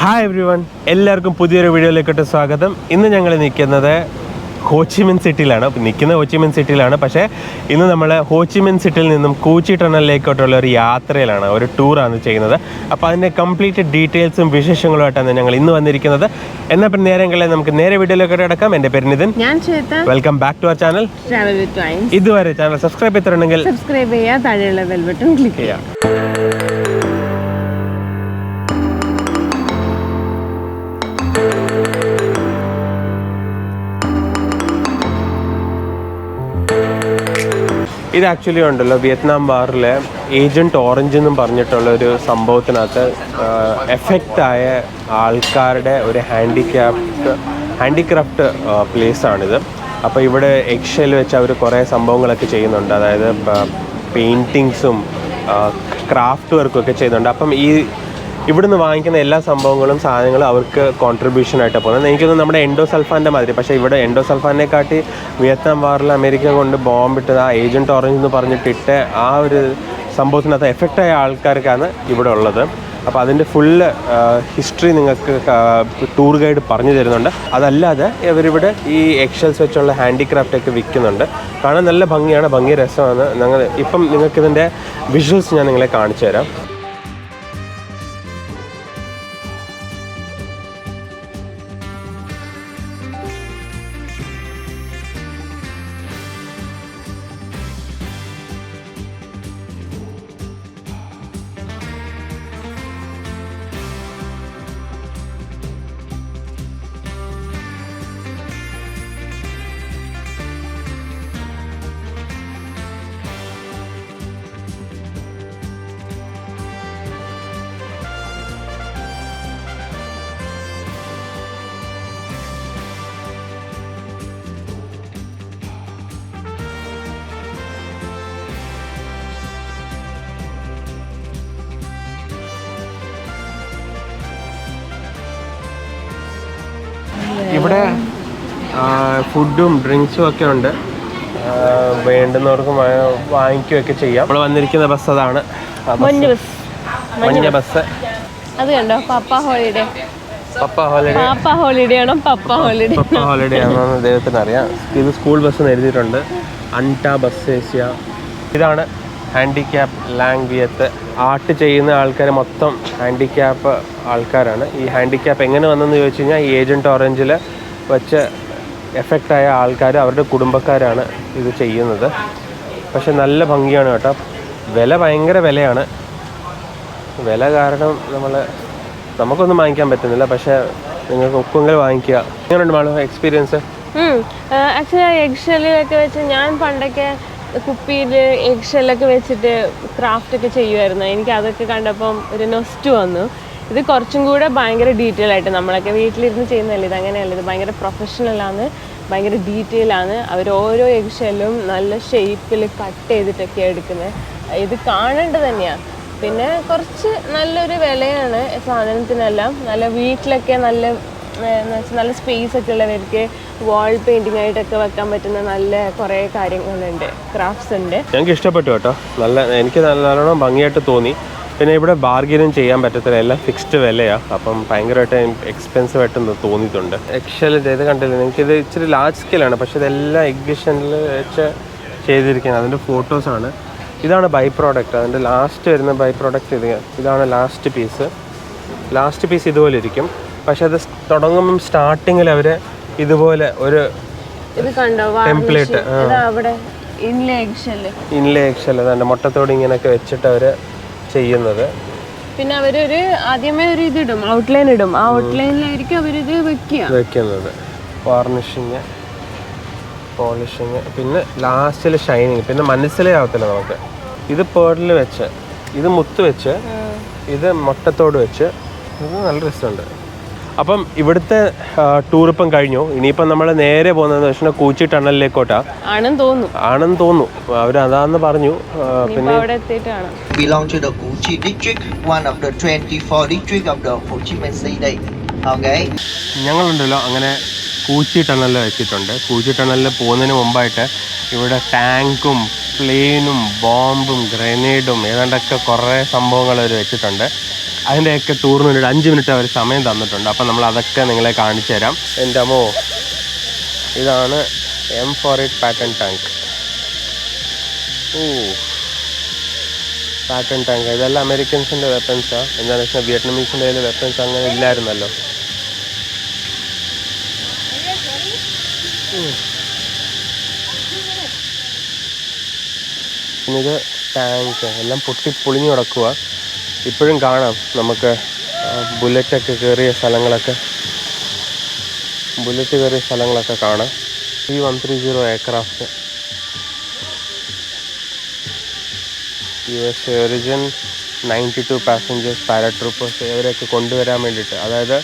Hi every one, എല്ലാവർക്കും പുതിയൊരു വീഡിയോയിലേക്കോട്ട് സ്വാഗതം. ഇന്ന് ഞങ്ങൾ നിൽക്കുന്നത് ഹോച്ചിമിൻ സിറ്റിയിലാണ്. ഹോച്ചിമിൻ സിറ്റിയിലാണ്, പക്ഷേ ഇന്ന് നമ്മൾ ഹോച്ചിമിൻ സിറ്റിയിൽ നിന്നും കൂച്ചി ടണലിലേക്കോട്ടുള്ള ഒരു യാത്രയിലാണ്, ഒരു ടൂറാണ് ചെയ്യുന്നത്. അപ്പോൾ അതിൻ്റെ കംപ്ലീറ്റ് ഡീറ്റെയിൽസും വിശേഷങ്ങളുമായിട്ടാണ് ഞങ്ങൾ ഇന്ന് വന്നിരിക്കുന്നത്. എന്നാൽ പിന്നെ നേരങ്ങളെ നമുക്ക് നേരെ വീഡിയോയിലേക്കോട്ട് കിടക്കാം. എൻ്റെ പേര് Nithin. Welcome back to our channel. ഇതുവരെ ചാനൽ സബ്സ്ക്രൈബ് ചെയ്തിട്ടുണ്ടെങ്കിൽ സബ്സ്ക്രൈബ് ചെയ്യുക, താഴെയുള്ള ബെൽ ബട്ടൺ ക്ലിക്ക് ചെയ്യാം. ഇത് ആക്ച്വലി ഉണ്ടല്ലോ, വിയറ്റ്നാം വാറിലെ ഏജൻറ്റ് ഓറഞ്ച് എന്നും പറഞ്ഞിട്ടുള്ള ഒരു സംഭവത്തിനകത്ത് എഫക്റ്റായ ആൾക്കാരുടെ ഒരു ഹാൻഡിക്രാഫ്റ്റ് പ്ലേസാണിത്. അപ്പോൾ ഇവിടെ എഗ്ഷെൽ വെച്ച് അവർ കുറേ സംഭവങ്ങളൊക്കെ ചെയ്യുന്നുണ്ട്. അതായത് പെയിൻറ്റിങ്സും ക്രാഫ്റ്റ് വർക്കും ഒക്കെ ചെയ്യുന്നുണ്ട്. അപ്പം ഇവിടുന്ന് വാങ്ങിക്കുന്ന എല്ലാ സാധനങ്ങളും അവർക്ക് കോൺട്രിബ്യൂഷനായിട്ട് പോകുന്നത്. എനിക്ക് തോന്നുന്നു നമ്മുടെ എൻഡോസൾഫാൻ്റെ മാതിരി. പക്ഷേ ഇവിടെ എൻഡോസൾഫാനെക്കാട്ടി വിയറ്റ്നാം വാറിൽ അമേരിക്ക കൊണ്ട് ബോംബിട്ടത് ആ ഏജൻറ്റ് ഓറഞ്ച് എന്ന് പറഞ്ഞിട്ടിട്ട് ആ ഒരു സംഭവത്തിനകത്ത് എഫക്റ്റായ ആൾക്കാർക്കാണ് ഇവിടെ ഉള്ളത്. അപ്പോൾ അതിൻ്റെ ഫുള്ള് ഹിസ്റ്ററി നിങ്ങൾക്ക് ടൂർ ഗൈഡ് പറഞ്ഞു തരുന്നുണ്ട്. അതല്ലാതെ ഇവരിവിടെ ഈ എഗ്ഷെൽസ് വെച്ചുള്ള ഹാൻഡിക്രാഫ്റ്റൊക്കെ വിൽക്കുന്നുണ്ട്. കാണാൻ നല്ല ഭംഗി രസമാണ്. ഇപ്പം നിങ്ങൾക്കിതിൻ്റെ വിഷ്വൽസ് ഞാൻ നിങ്ങളെ കാണിച്ചു തരാം. ഇവിടെ ഫുഡും ഡ്രിങ്ക്സും ഒക്കെ ഉണ്ട്. വേണ്ടുന്നവർക്ക് വാങ്ങിക്കുകയൊക്കെ ചെയ്യാം. നമ്മൾ വന്നിരിക്കുന്ന ബസ് അതാണ്, മഞ്ഞ ബസ്. അത് കണ്ടോ, പപ്പ ഹോളിഡേ ആണെന്ന് അദ്ദേഹത്തിന് അറിയാം. ഇത് സ്കൂൾ ബസ് എഴുതിയിട്ടുണ്ട്, അൻറ്റ ബസ് ഏഷ്യ. ഇതാണ് ഹാൻഡിക്യാപ്പ് ലാങ് വിയത്ത്. ആർട്ട് ചെയ്യുന്ന ആൾക്കാർ മൊത്തം ഹാൻഡിക്യാപ്പ് ആൾക്കാരാണ്. ഈ ഹാൻഡിക്യാപ്പ് എങ്ങനെ വന്നെന്ന് ചോദിച്ചു കഴിഞ്ഞാൽ ഈ ഏജൻറ്റ് ഓറഞ്ചിൽ വെച്ച് എഫക്റ്റായ ആൾക്കാർ, അവരുടെ കുടുംബക്കാരാണ് ഇത് ചെയ്യുന്നത്. പക്ഷെ നല്ല ഭംഗിയാണ് കേട്ടോ. ഭയങ്കര വിലയാണ്. വില കാരണം നമുക്കൊന്നും വാങ്ങിക്കാൻ പറ്റുന്നില്ല. പക്ഷേ നിങ്ങൾക്ക് ഒക്കെങ്കിലും വാങ്ങിക്കുക. എങ്ങനെയുണ്ട് മാളു എക്സ്പീരിയൻസ്? ആക്ച്വലി എഗ്ഷെല്ലൊക്കെ വെച്ച് ഞാൻ പണ്ടൊക്കെ കുപ്പിയിൽ എഗ്ഷെല്ലൊക്കെ വെച്ചിട്ട് ക്രാഫ്റ്റ് ഒക്കെ ചെയ്യുമായിരുന്നു. എനിക്ക് അതൊക്കെ കണ്ടപ്പം ഒരു നൊസ്റ്റ് വന്നു. ഇത് കുറച്ചും കൂടെ ഭയങ്കര ഡീറ്റെയിൽ ആയിട്ട് നമ്മളൊക്കെ വീട്ടിലിരുന്ന് ചെയ്യുന്നതല്ല, ഇത് അങ്ങനെയല്ല. ഇത് ഭയങ്കര പ്രൊഫഷണലാണ്, ഭയങ്കര ഡീറ്റെയിൽ ആണ്. അവർ ഓരോ എഗ്ഷെല്ലും നല്ല ഷേപ്പിൽ കട്ട് ചെയ്തിട്ടൊക്കെ എടുക്കുന്നത്. ഇത് കാണേണ്ടത് തന്നെയാണ്. പിന്നെ കുറച്ച് നല്ലൊരു വിലയാണ് സാധനത്തിനെല്ലാം. നല്ല വീട്ടിലൊക്കെ നല്ല സ്പേസ് ഒക്കെ ഉള്ളവർക്ക് വാൾ പെയിന്റിംഗ് ആയിട്ടൊക്കെ വെക്കാൻ പറ്റുന്ന നല്ല കുറേ കാര്യങ്ങളുണ്ട്, ക്രാഫ്റ്റ്സ് ഉണ്ട്. ഞങ്ങൾക്ക് ഇഷ്ടപ്പെട്ടു കേട്ടോ. എനിക്ക് നല്ലോണം ഭംഗിയായിട്ട് തോന്നി. പിന്നെ ഇവിടെ ബാർഗിനും ചെയ്യാൻ പറ്റത്തില്ല, എല്ലാം ഫിക്സ്ഡ് വിലയാണ്. അപ്പം ഭയങ്കരമായിട്ട് എക്സ്പെൻസീവ് ആയിട്ട് തോന്നിയിട്ടുണ്ട്. എഗ്ഷെൽ ഇത് കണ്ടില്ല, എനിക്കിത് ഇച്ചിരി ലാർജ് സ്കെയിലാണ്. പക്ഷേ ഇതെല്ലാം എഗ്ഷനിൽ വെച്ച് ചെയ്തിരിക്കുന്നത്. അതിൻ്റെ ഫോട്ടോസാണ്. ഇതാണ് ബൈ പ്രോഡക്റ്റ്. അതിൻ്റെ ലാസ്റ്റ് വരുന്ന ബൈ പ്രോഡക്റ്റ് ഇതാണ് ലാസ്റ്റ് പീസ് ഇതുപോലെ ഇരിക്കും. പക്ഷെ അത് തുടങ്ങുമ്പം സ്റ്റാർട്ടിങ്ങിൽ അവർ ഇതുപോലെ ഒരു ടെംപ്ലേറ്റ് ഇൻലേ എഗ്ഷെൽ അതാണ് മുട്ടത്തോട് ഇങ്ങനെയൊക്കെ വെച്ചിട്ട് അവർ ചെയ്യുന്നത്. പിന്നെ അവരൊരു ആദ്യമേ ഒരു ഇതിടും, ഔട്ട്ലൈൻ ഇടും. ആ ഔട്ട്ലൈനിലായിരിക്കും അവരിത് വെക്കുന്നത്. വാർണിഷിങ്, പോളിഷിങ്, പിന്നെ ലാസ്റ്റിൽ ഷൈനിങ്. പിന്നെ മനസ്സിലേ ആവത്തില്ല നമുക്ക്. ഇത് പേർഡിൽ വെച്ച്, ഇത് മുത്ത് വെച്ച്, ഇത് മുട്ടത്തോട് വെച്ച്. ഇത് നല്ല രസമുണ്ട്. അപ്പം ഇവിടുത്തെ ടൂറിപ്പം കഴിഞ്ഞു. ഇനിയിപ്പം നമ്മൾ നേരെ പോകുന്നത് വെച്ചാൽ കൂച്ചി ടണലിലേക്കോട്ടാണ് ആണെന്ന് തോന്നുന്നു. അവർ അതാന്ന് പറഞ്ഞു. പിന്നെ belong to the Kuchi district, one of the 24 district of the Ho Chi Minh City. Okay. ഞങ്ങളുണ്ടല്ലോ അങ്ങനെ കൂച്ചി ടണലിൽ വെച്ചിട്ടുണ്ട്. കൂച്ചി ടണലിൽ പോകുന്നതിന് മുമ്പായിട്ട് ഇവിടെ ടാങ്കും പ്ലെയിനും ബോംബും ഗ്രനേഡും ഏതാണ്ടൊക്കെ കുറേ സംഭവങ്ങൾ അവർ വെച്ചിട്ടുണ്ട്. അതിൻ്റെയൊക്കെ ടൂറിന് വേണ്ടിയിട്ട് 5 മിനിറ്റ് അവർ സമയം തന്നിട്ടുണ്ട്. അപ്പം നമ്മൾ അതൊക്കെ നിങ്ങളെ കാണിച്ചു തരാം. എൻ്റെ അമ്മോ, ഇതാണ് M48 Patton tank. Patton tank. ഇതെല്ലാം അമേരിക്കൻസിൻ്റെ വെപ്പൺസാണ്. എന്താണെന്ന് വെച്ചാൽ വിയറ്റ്നാമീസിൻ്റെ കയ്യിൽ വെപ്പൺസ് അങ്ങനെ ഇല്ലായിരുന്നല്ലോ. പിന്നെ ഇത് ടാങ്ക് എല്ലാം പൊളിഞ്ഞു കിടക്കുക. ഇപ്പോഴും കാണാം നമുക്ക് ബുള്ളറ്റൊക്കെ കയറിയ സ്ഥലങ്ങളൊക്കെ കാണാം. C-130 aircraft, USA origin, 92 passengers, paratroopers ഇവരെയൊക്കെ കൊണ്ടുവരാൻ വേണ്ടിയിട്ട്, അതായത്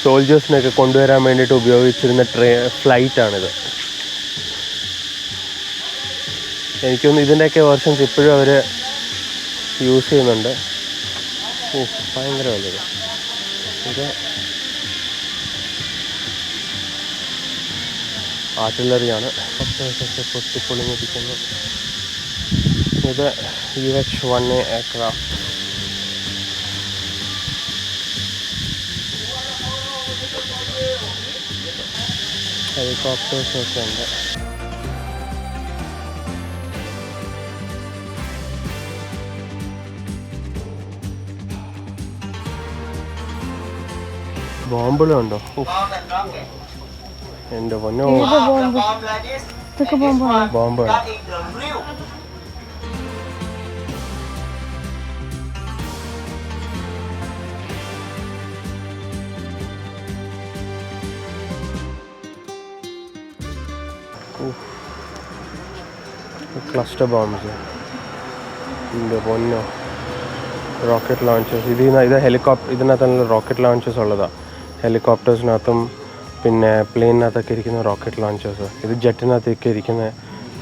സോൾജേഴ്സിനൊക്കെ കൊണ്ടുവരാൻ വേണ്ടിയിട്ട് ഉപയോഗിച്ചിരുന്ന ഫ്ലൈറ്റാണിത്. എനിക്കൊന്ന് ഇതിൻ്റെയൊക്കെ വേർഷൻസ് ഇപ്പോഴും അവർ യൂസ് ചെയ്യുന്നുണ്ട്. ഭയങ്കര വലുത്. ഇത് ആർട്ടിലറിയാണ്. പൊട്ടിപ്പൊളിഞ്ഞിരിക്കുന്നു. ഇത് UH-1A എയർക്രാഫ്റ്റ്. ഹെലികോപ്റ്റേഴ്സൊക്കെ ഉണ്ട്. ബോംബുകളും ഉണ്ടോ? എൻ്റെ പൊന്നോ, ബോംബ്. Cluster bombs. എൻ്റെ പൊന്നോ, റോക്കറ്റ് ലോഞ്ചേഴ്സ്. ഇത് ഇതിനകത്തുള്ള റോക്കറ്റ് ലോഞ്ചേഴ്സ് ഉള്ളതാണ്. ഹെലികോപ്റ്റേഴ്സിനകത്തും പിന്നെ പ്ലെയിനകത്തൊക്കെ ഇരിക്കുന്ന റോക്കറ്റ് ലോഞ്ചേഴ്സ്. ഇത് ജെറ്റിനകത്തൊക്കെ ഇരിക്കുന്ന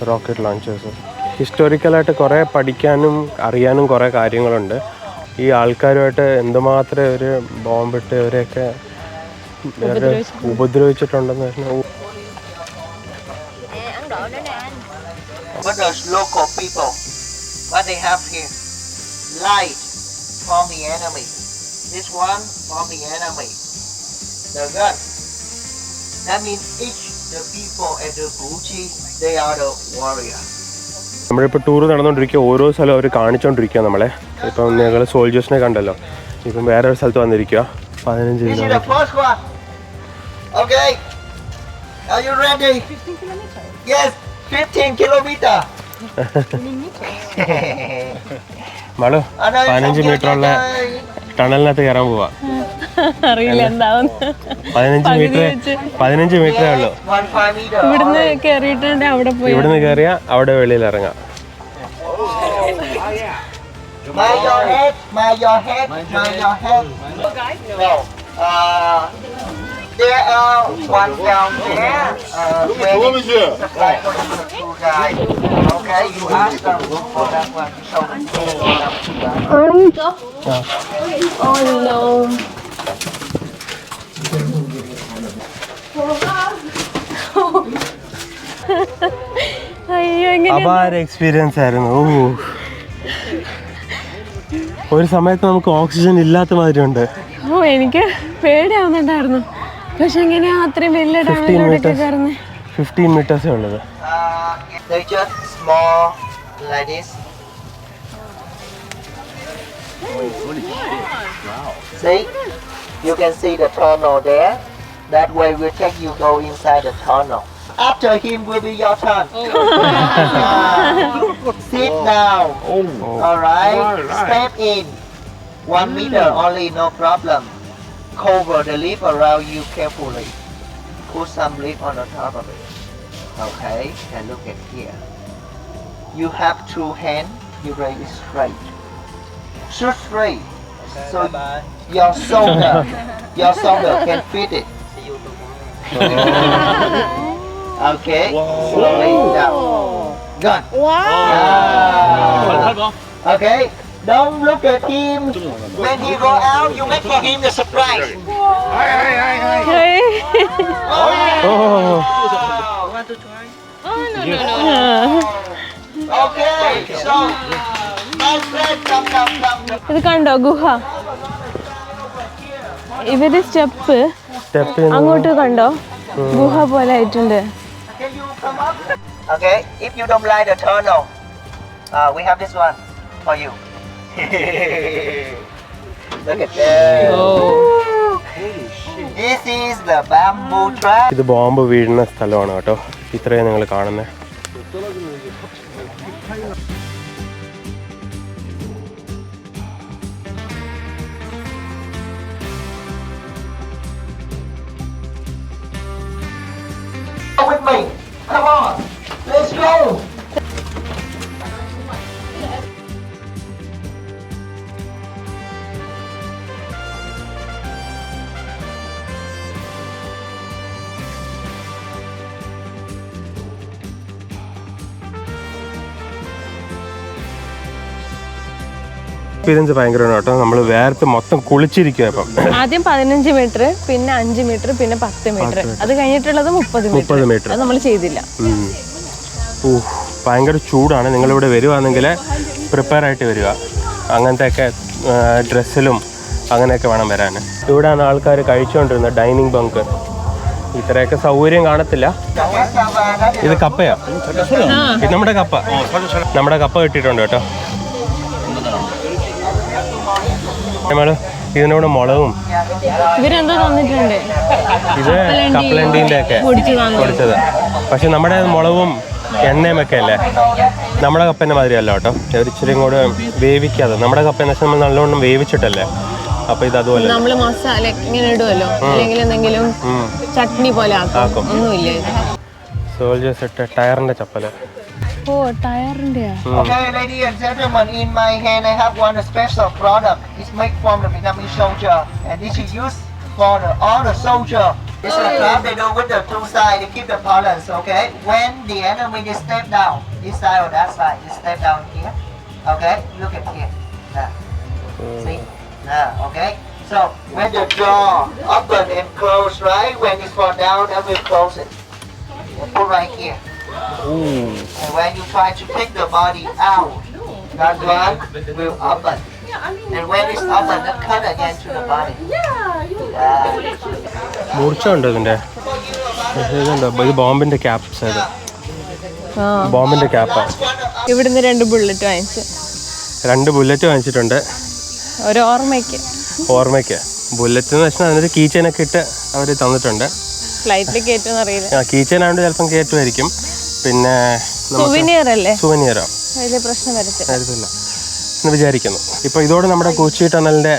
റോക്കറ്റ് ലോഞ്ചേഴ്സ്. ഹിസ്റ്റോറിക്കലായിട്ട് കുറേ പഠിക്കാനും അറിയാനും കുറേ കാര്യങ്ങളുണ്ട്. ഈ ആൾക്കാരുമായിട്ട് എന്തുമാത്രം ഒരു ബോംബിട്ട് ഇവരെയൊക്കെ ഉപദ്രവിച്ചിട്ടുണ്ടെന്ന് പറഞ്ഞാൽ. What does local people, what they have here? Light from the enemy. This one from the enemy. The gun. That means each the people at the Gucci, they are the warrior. നമ്മളിപ്പോൾ tour നടന്നുകൊണ്ടിരിക്കുക. ഓരോ സ്ഥലം അവർ കാണിച്ചുകൊണ്ടിരിക്കുക നമ്മളെ. ഇപ്പം ഞങ്ങൾ സോൾജേഴ്സിനെ കണ്ടല്ലോ. ഇപ്പം വേറെ ഒരു സ്ഥലത്ത് വന്നിരിക്കുക. 15 This is the first one. Okay. Are you ready? 15 kilometers. Yes, 15 kilometers. Malu 15 മീറ്ററുള്ള ടണലിനകത്ത് കയറാൻ പോവാ. അറിയില്ല എന്താവും. 15 മീറ്ററേ ഉള്ളൂ. ഇവിടുന്ന് കയറിയിട്ടുണ്ട് അവിടെ പോയി. ഇവിടുന്ന് കയറിയാ അവിടെ വെളിയിൽ ഇറങ്ങാം. Mind your head, mind your head, mind your head. No. There are one down there. Waiting to supply for the two guys. Okay, you ask them for that one. Show them. Oh no. അയ്യോ, അപാര experience ആയിരുന്നു. ഒരു സമയത്ത് നമുക്ക് oxygen ഇല്ലാത്ത മാതിരി ഉണ്ട്. എനിക്ക് പേടിയാവുന്നുണ്ടായിരുന്നു. പക്ഷെ എങ്ങനെയാ അത്രയും വലിയ 15 മീറ്റേഴ്സേ ഉള്ളത്. They just small like this. See, you can see the tunnel there. That way will take you go inside the tunnel. After him will be your turn. Sit down. All right. Step in. 1 meter only, no problem. Cover the leaf around you carefully. Put some leaf on the top of it. Okay. And look at here. You have 2 hands. You raise it straight. Shoot straight. Okay, so bye-bye. your shoulder can fit it. Okay. Slowly down. Good. Wow. Okay. Don't look at him. When he go out, you make for him the surprise. Hey. Want to try? Oh no. Okay. So, my friend, come. ഇത് കണ്ടോ ഗുഹ? ഇവര് step step അങ്ങോട്ട് കണ്ടോ, ഗുഹ പോലെ ആയിട്ടുണ്ട്. Can you come up? Okay, if you don't like the tunnel, we have this one for you. Look at that. This is the bamboo trap. ഇത് ബോംബ് വീഴുന്ന സ്ഥലമാണ് കേട്ടോ, ഇത്രയും നിങ്ങൾ കാണുന്നത്. With me. Come on. Let's go. Experience ഭയങ്കരമാണ് കേട്ടോ. നമ്മൾ വേർത്ത് മൊത്തം കുളിച്ചിരിക്കുക ഇപ്പം. ആദ്യം 15 മീറ്റർ, പിന്നെ 5 മീറ്റർ, പിന്നെ 10 മീറ്റർ, അത് കഴിഞ്ഞിട്ടുള്ളത് 30 മീറ്റർ. അത് നമ്മൾ ചെയ്തില്ല. ഭയങ്കര ചൂടാണ്. നിങ്ങളിവിടെ വരുവാണെങ്കിൽ പ്രിപ്പയർ ആയിട്ട് വരിക. അങ്ങനത്തെയൊക്കെ ഡ്രസ്സിലും അങ്ങനെയൊക്കെ വേണം വരാൻ. ഇവിടെയാണ് ആൾക്കാർ കഴിച്ചുകൊണ്ടിരുന്നത് ഡൈനിങ് ബങ്ക്. ഇത്രയൊക്കെ സൗകര്യം കാണത്തില്ല. ഇത് കപ്പയാ, ഇത് നമ്മുടെ കപ്പ കിട്ടിയിട്ടുണ്ട് കേട്ടോ. നമ്മൾ ഇതിനോട് മുളകും ഇവരെന്തോ തന്നിട്ടുണ്ട്, ഇത് കപ്പലണ്ടീൻ്റെ ഒക്കെ പൊടിച്ചത്. പക്ഷെ നമ്മുടെ മുളകും എണ്ണയും ഒക്കെ അല്ലേ, നമ്മുടെ കപ്പേൻ്റെ മാതിരിയല്ല കേട്ടോ. ഇച്ചിരി കൂടെ വേവിക്കാതെ, നമ്മുടെ കപ്പയെന്ന് വെച്ചാൽ നമ്മൾ നല്ലോണം വേവിച്ചിട്ടല്ലേ. അപ്പൊ ഇത് അതുപോലെ നമ്മള് മസാല ഇങ്ങനെ ഇടുമല്ലോ, അല്ലെങ്കിൽ എന്തെങ്കിലും ചട്നി പോലെ ആക്കും. ഒന്നുമില്ല. സോൾജേഴ്സ് ഇട്ട ടയറിന്റെ ചപ്പല്. ഓ, ടയറിന്റെയാ. Okay, ladies and gentlemen, in my hand I have one special product. It's made from the Vietnamese soldier, and this is used for all the soldier. This is a trap they do with the two sides to keep the balance. Okay, when the enemy they step down, this side or that side, they step down here. Okay, look at here. See? Okay. So when the jaw open and close, right? When it's fall down, then we'll close it. We'll put right here. And when you try to take the body out, that one will open. And when it's open, then cut again to the body. മൂർച്ച ഉണ്ട് ഇതിന്റെ. ഇത് ബോംബിന്റെ caps. അത് ബോംബിന്റെ ക്യാപ്പാ. ഇവിടുന്ന് 2 bullet വാങ്ങിച്ചു. 2 bullet വാങ്ങിച്ചിട്ടുണ്ട്. ഒരു ഓർമ്മയ്ക്ക്. ബുള്ളറ്റ് എന്ന് വെച്ചാൽ അതിനൊരു കീ ചെയിനൊക്കെ ഇട്ട് അവർ തന്നിട്ടുണ്ട്. ഫ്ലൈറ്റിൽ കയറ്റുമെന്ന് അറിയില്ല. കീ ചെയിൻ ആയതുകൊണ്ട് ചിലപ്പം കയറ്റുമായിരിക്കും. പിന്നെ സുവനിയറോ വലിയ പ്രശ്നം വരത്തില്ല എന്ന് വിചാരിക്കുന്നു. ഇപ്പോൾ ഇതോടെ നമ്മുടെ കൂച്ചി ടണലിൻ്റെ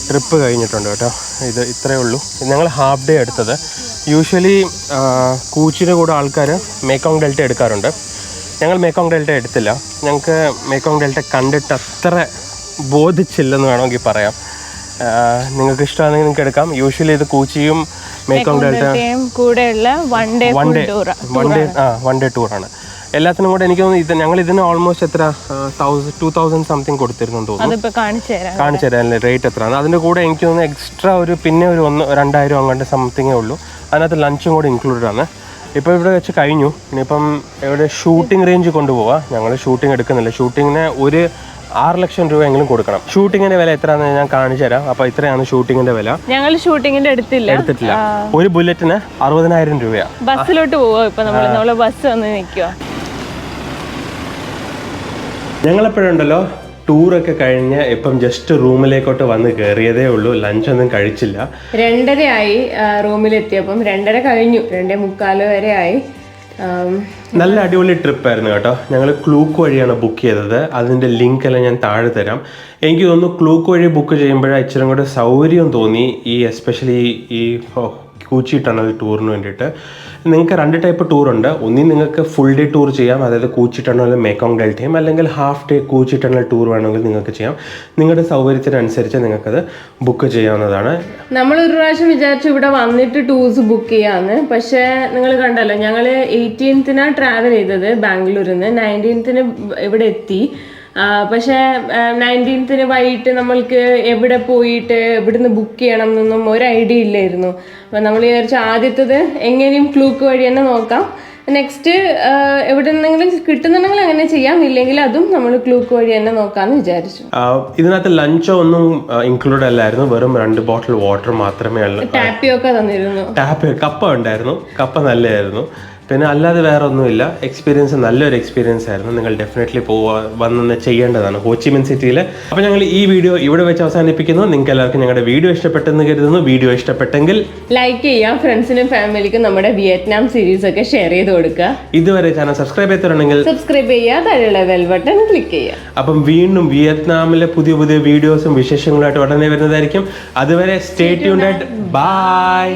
ട്രിപ്പ് കഴിഞ്ഞിട്ടുണ്ട് കേട്ടോ. ഇത് ഇത്രയേ ഉള്ളൂ. ഞങ്ങൾ ഹാഫ് ഡേ എടുത്തത്. യൂഷ്വലി കൂച്ചിയുടെ കൂടെ ആൾക്കാർ മേക്കോങ് ഡെൽറ്റ എടുക്കാറുണ്ട്. ഞങ്ങൾ മേക്കോങ് ഡെൽറ്റ എടുത്തില്ല. ഞങ്ങൾക്ക് മേക്കോങ് ഡെൽറ്റ കണ്ടിട്ട് അത്ര ബോധിച്ചില്ലെന്ന് വേണമെങ്കിൽ പറയാം. നിങ്ങൾക്ക് ഇഷ്ടമാണെങ്കിൽ നിങ്ങൾക്ക് എടുക്കാം. യൂഷ്വലി ഇത് കൂച്ചിയും മേക്കോങ് ഡെൽറ്റയും കൂടെയുള്ള വൺ ഡേ ടൂറാണ്. എല്ലാത്തിനും കൂടെ എനിക്ക് തോന്നുന്നു ഇത് ഞങ്ങൾ ഇതിന് ഓൾമോസ്റ്റ് എത്ര 2000 സംതിങ് കൊടുത്തിരുന്നു തോന്നുന്നു. കാണിച്ചു തരാം റേറ്റ് എത്രയാണ്. അതിൻ്റെ കൂടെ എനിക്ക് തോന്നുന്നു എക്സ്ട്രാ പിന്നെ ഒരു 2000 അങ്ങോട്ട് സംതിങ്ങേ ഉള്ളൂ. അതിനകത്ത് ലഞ്ചും കൂടെ ഇൻക്ലൂഡഡ് ആണ്. ഇപ്പോൾ ഇവിടെ വെച്ച് കഴിഞ്ഞു. ഇനിയിപ്പം ഇവിടെ ഷൂട്ടിംഗ് റേഞ്ച് കൊണ്ടുപോവാം. ഞങ്ങൾ ഷൂട്ടിംഗ് എടുക്കുന്നില്ല. ഷൂട്ടിങ്ങിന് ഒരു 6 ലക്ഷം രൂപയെങ്കിലും കൊടുക്കണം. ഷൂട്ടിങ്ങിന്റെ വില എത്രയാണെന്ന് ഞാൻ കാണിച്ചു തരാം. അപ്പൊ ഇത്രയാണ് ഷൂട്ടിങ്ങിന്റെ വില. ഞങ്ങൾ ഷൂട്ടിങ്ങിന്റെ എടുത്തിട്ടില്ല. ഒരു ബുള്ളറ്റിന് 60,000 രൂപയാണ്. ബസ്സിലോട്ട് പോവാ. ഇപ്പൊ നമ്മള് ബസ് വന്ന് നിൽക്കുക. ഞങ്ങളെപ്പോഴുണ്ടല്ലോ ടൂറൊക്കെ കഴിഞ്ഞ് ഇപ്പം ജസ്റ്റ് റൂമിലേക്കോട്ട് വന്ന് കയറിയതേ ഉള്ളൂ. ലഞ്ചൊന്നും കഴിച്ചില്ല. 2:30 ആയി റൂമിലെത്തിയപ്പം. 2:30 കഴിഞ്ഞു. 2:45 വരെ ആയി. നല്ല അടിപൊളി ട്രിപ്പായിരുന്നു കേട്ടോ. ഞങ്ങൾ ക്ലൂക്ക് വഴിയാണ് ബുക്ക് ചെയ്തത്. അതിൻ്റെ ലിങ്ക് എല്ലാം ഞാൻ താഴെ തരാം. എനിക്ക് തോന്നുന്നു ക്ലൂക്ക് വഴി ബുക്ക് ചെയ്യുമ്പോഴാണ് ഇച്ചിരി കൂടെ സൗകര്യം തോന്നി. എസ്പെഷ്യലി ഈ കൂച്ചി ടണൽ ടൂറിന് വേണ്ടിയിട്ട്. നിങ്ങൾക്ക് 2 ടൈപ്പ് ടൂറുണ്ട്. ഒന്നിൽ നിങ്ങൾക്ക് ഫുൾ ഡേ ടൂർ ചെയ്യാം, അതായത് കൂച്ചി ടണലും മേക്കോങ് ഡെൽറ്റയും. അല്ലെങ്കിൽ ഹാഫ് ഡേ കൂച്ചി ടണൽ ടൂർ വേണമെങ്കിൽ നിങ്ങൾക്ക് ചെയ്യാം. നിങ്ങളുടെ സൗകര്യത്തിനനുസരിച്ച് നിങ്ങൾക്കത് ബുക്ക് ചെയ്യാവുന്നതാണ്. നമ്മൾ ഒരു പ്രാവശ്യം വിചാരിച്ചു ഇവിടെ വന്നിട്ട് ടൂർസ് ബുക്ക് ചെയ്യാമെന്ന്. പക്ഷേ നിങ്ങൾ കണ്ടല്ലോ, ഞങ്ങൾ 18th ട്രാവൽ ചെയ്തത് ബാംഗ്ലൂരിൽ നിന്ന്. 19th ഇവിടെ എത്തി. പക്ഷേ 19th വൈകിട്ട് നമ്മൾക്ക് എവിടെ പോയിട്ട് എവിടുന്ന് ബുക്ക് ചെയ്യണം എന്നൊന്നും ഒരു ഐഡിയ ഇല്ലായിരുന്നു. അപ്പം നമ്മൾ വിചാരിച്ചു ആദ്യത്തത് എങ്ങനെയും ക്ലൂക്ക് വഴി തന്നെ നോക്കാം. നെക്സ്റ്റ് എവിടെ നിന്നെങ്കിലും കിട്ടുന്നുണ്ടെങ്കിൽ അങ്ങനെ ചെയ്യാം, ഇല്ലെങ്കിൽ അതും നമ്മൾ ക്ലൂക്ക് വഴി തന്നെ നോക്കാമെന്ന് വിചാരിച്ചു. ഇതിനകത്ത് ലഞ്ചോ ഒന്നും ഇൻക്ലൂഡ് അല്ലായിരുന്നു, വെറും 2 ബോട്ടിൽ വാട്ടർ മാത്രമേ ഉള്ളൂ. ടാപ്പിയൊക്കെ തന്നിരുന്നു. കപ്പ ഉണ്ടായിരുന്നു, കപ്പ നല്ലതായിരുന്നു. പിന്നെ അല്ലാതെ വേറെ ഒന്നുമില്ല. എക്സ്പീരിയൻസ് നല്ലൊരു എക്സ്പീരിയൻസ് ആയിരുന്നു. നിങ്ങൾ ഡെഫിനറ്റ്ലി വന്ന് ചെയ്യേണ്ടതാണ് ഹോച്ചിമിൻ സിറ്റിയിൽ. അപ്പോൾ ഞങ്ങൾ ഈ വീഡിയോ ഇവിടെ വെച്ച് അവസാനിപ്പിക്കുന്നു. നിങ്ങൾക്ക് എല്ലാവർക്കും ഞങ്ങളുടെ വീഡിയോ ഇഷ്ടപ്പെട്ടെന്ന് കരുതുന്നു. വീഡിയോ ഇഷ്ടപ്പെട്ടെങ്കിൽ ലൈക്ക് ചെയ്യാം, ഫ്രണ്ട്സിനും ഫാമിലിക്കും നമ്മുടെ വിയറ്റ്നാം സീരീസ് ഒക്കെ ഷെയർ ചെയ്ത് കൊടുക്കുക. ഇതുവരെ ചാനൽ സബ്സ്ക്രൈബ് ചെയ്തിട്ടുണ്ടെങ്കിൽ സബ്സ്ക്രൈബ് ചെയ്യുക, താഴെയുള്ള ബെൽ ബട്ടൺ ക്ലിക്ക് ചെയ്യുക. അപ്പം വീണ്ടും വിയറ്റ്നാമിലെ പുതിയ പുതിയ വീഡിയോസും വിശേഷങ്ങളുമായിട്ട് ഉടനെ വരുന്നതായിരിക്കും. അതുവരെ സ്റ്റേ ട്യൂൺഡ്. ബൈ.